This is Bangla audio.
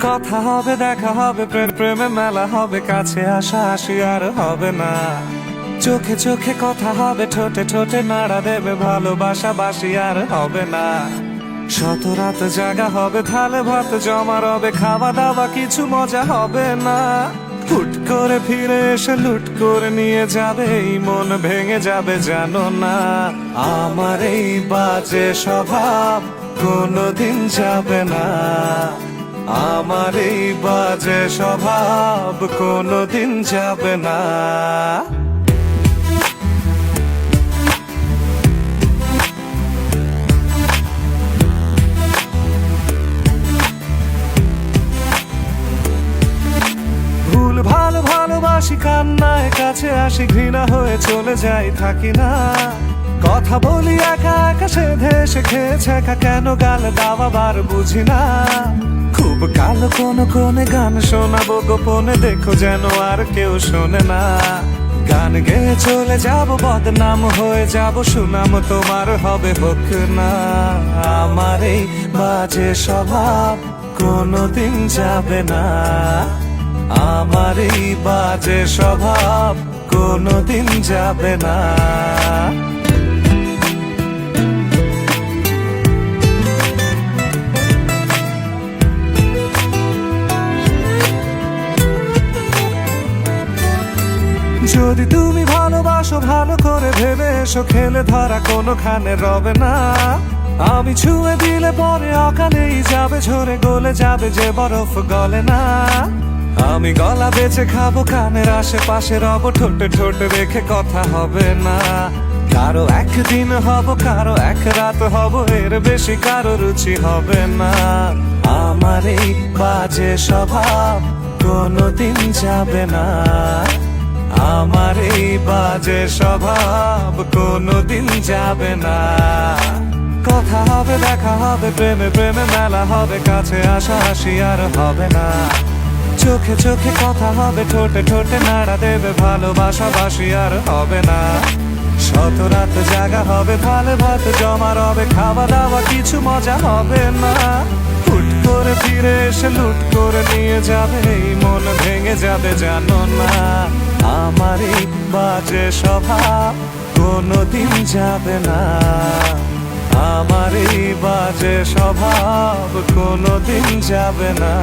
কথা হবে, দেখা হবে, প্রেমে মেলা হবে, কাছে আসা আসি আর হবে না। চোখে চোখে কথা হবে, ঠোঁটে ঠোঁটে নাড়া দেবে, ভালোবাসা বাসি আর হবে না। শত রাত জাগা হবে, থালে ভাত জমা রবে, খাওয়া দাওয়া কিছু মজা হবে না। হুট করে ফিরে এসে লুট করে নিয়ে যাবে, এই মন ভেঙে যাবে জানো না। আমার এই বাজে স্বভাব কোনোদিন যাবে না, আমার এই বাজে স্বভাব কোনোদিন যাবে না। ভুল ভালো ভালোবাসি, কান্নায় কাছে আসি, ঘৃণা হয়ে চলে যাই, থাকি না। কথা বলি একা একা, সেধে এসে খেয়েছে একা, কেন গাল দাওয়াবার বুঝি না। খুব কালো কোনে গান শোনাবো গোপনে, দেখো যেন আর কেউ শোনে না। গান গেয়ে চলে যাব, বদনাম হয়ে যাব, সুনাম তোমার হবে হোক না। আমার এই বাজে স্বভাব কোনোদিন যাবে না, আমার এই বাজে স্বভাব কোনোদিন যাবে না। যদি তুমি ভালোবাসো ভালো করে ভেবে এসো, খেলে ধরা কোনোখানে রবে না। আমি ছুঁয়ে দিলে পরে অকালেই যাবে ঝরে, গলে যাবে যে বরফ গলে না। আমি গলা বেঁচে খাবো, কানের আশেপাশে রব, ঠোঁটে ঠোঁটে রেখে কথা হবে না। কারো একদিন হব, কারো এক রাত হব, এর বেশি কারো রুচি হবে না। আমার এই বাজে স্বভাব কোনোদিন যাবে না, আমার এই বাজে স্বভাব কোনোদিন যাবে না। কথা হবে, দেখা হবে, প্রেমে প্রেমে মেলা হবে, কাছে আসা আসি আর হবে না। চোখে চোখে কথা হবে, ঠোঁটে ঠোঁটে নাড়া দেবে, ভালোবাসা বাসি আর হবে না। শত রাত জাগা হবে, থালে ভাত জমা রবে, খাওয়া দাওয়া কিছু মজা হবে না। হুট করে ফিরে এসে লুট করে নিয়ে যাবে, এই মন ভেঙে যাবে জানো না। আমার এই বাজে স্বভাব কোনোদিন যাবে না, আমার এই বাজে স্বভাব কোনোদিন যাবে না।